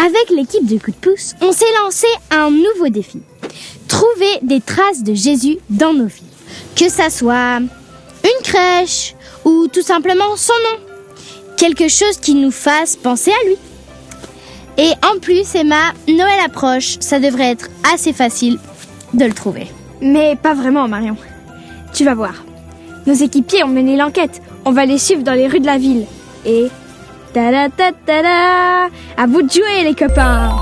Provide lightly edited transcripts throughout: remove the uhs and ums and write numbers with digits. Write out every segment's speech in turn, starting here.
Avec l'équipe de Coup de Pouce, on s'est lancé un nouveau défi. Trouver des traces de Jésus dans nos villes. Que ça soit une crèche ou tout simplement son nom. Quelque chose qui nous fasse penser à lui. Et en plus, Emma, Noël approche, ça devrait être assez facile de le trouver. Mais pas vraiment, Marion. Tu vas voir. Nos équipiers ont mené l'enquête. On va les suivre dans les rues de la ville. Et... ta-da-ta-ta-da, à vous de jouer, les copains.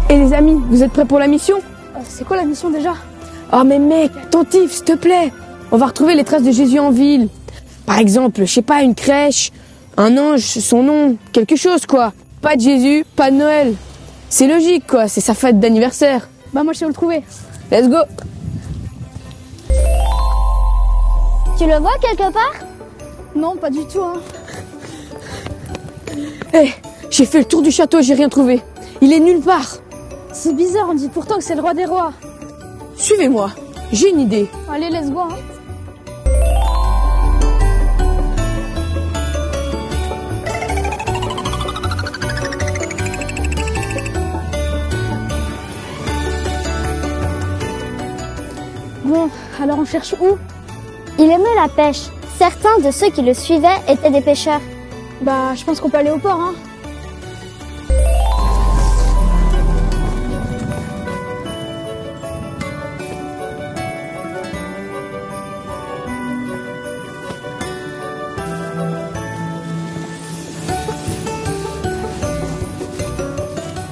Et les amis, vous êtes prêts pour la mission? C'est quoi la mission déjà? Oh mais mec, attentif, s'il te plaît. On va retrouver les traces de Jésus en ville. Par exemple, je sais pas, une crèche, un ange, son nom, quelque chose quoi. Pas de Jésus, pas de Noël. C'est logique quoi, c'est sa fête d'anniversaire. Bah moi je sais où le trouver. Let's go. Tu le vois quelque part? Non, pas du tout, hein. Hé, j'ai fait le tour du château, j'ai rien trouvé. Il est nulle part. C'est bizarre, on dit pourtant que c'est le roi des rois. Suivez-moi, j'ai une idée. Allez, let's go, hein. Bon, alors on cherche où? Il aimait la pêche. Certains de ceux qui le suivaient étaient des pêcheurs. Bah, je pense qu'on peut aller au port, hein.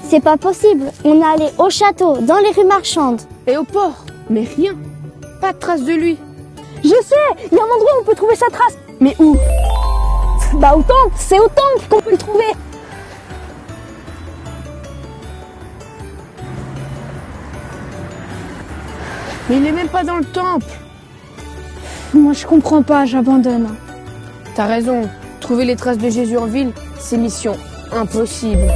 C'est pas possible. On est allé au château, dans les rues marchandes. Et au port, mais rien. Pas de trace de lui. Je sais, il y a un endroit où on peut trouver sa trace. Mais où? Bah au temple, c'est au temple qu'on peut le trouver. Mais il est même pas dans le temple. Moi je comprends pas, j'abandonne. T'as raison, trouver les traces de Jésus en ville, c'est mission impossible.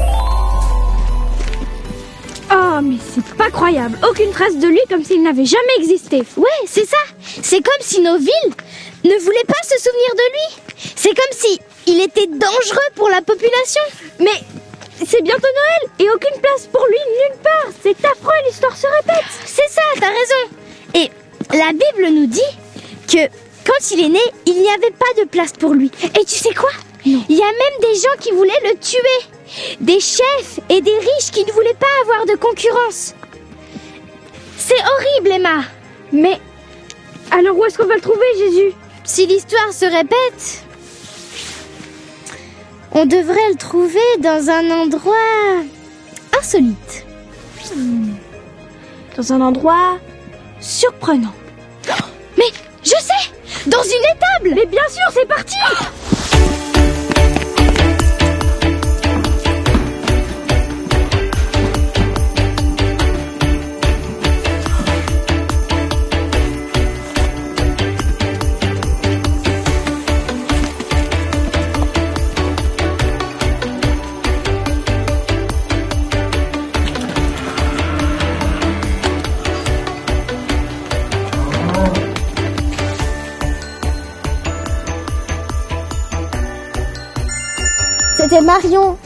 Oh mais c'est pas croyable, aucune trace de lui comme s'il n'avait jamais existé. Ouais, c'est ça. C'est comme si nos villes ne voulaient pas se souvenir de lui. C'est comme si il était dangereux pour la population. Mais c'est bientôt Noël et aucune place pour lui nulle part. C'est affreux, l'histoire se répète. C'est ça, t'as raison. Et la Bible nous dit que quand il est né, il n'y avait pas de place pour lui. Et tu sais quoi? Il y a même des gens qui voulaient le tuer. Des chefs et des riches qui ne voulaient pas avoir de concurrence. C'est horrible, Emma. Mais alors où est-ce qu'on va le trouver, Jésus? Si l'histoire se répète, on devrait le trouver dans un endroit insolite. Dans un endroit surprenant. Mais je sais, dans une étable. Mais bien sûr, c'est parti. C'était Marion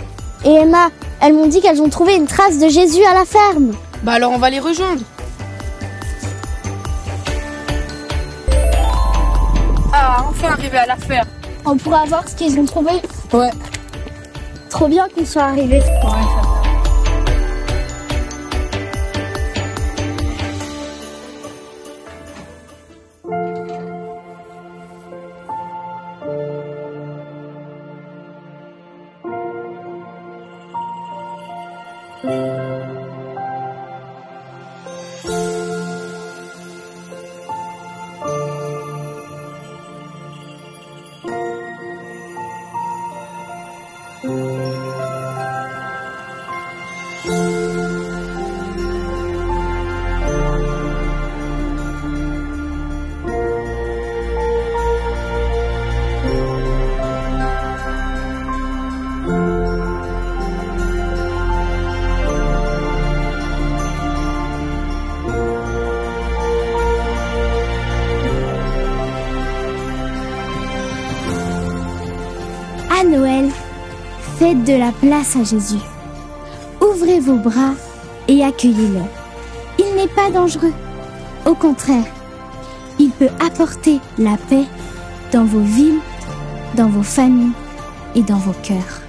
et Emma. Elles m'ont dit qu'elles ont trouvé une trace de Jésus à la ferme. Bah alors on va les rejoindre. Ah, enfin arrivé à la ferme. On pourra voir ce qu'ils ont trouvé. Ouais. Trop bien qu'ils soient arrivés. À Noël, faites de la place à Jésus. vos bras et accueillez-le. Il n'est pas dangereux. Au contraire, il peut apporter la paix dans vos villes, dans vos familles et dans vos cœurs.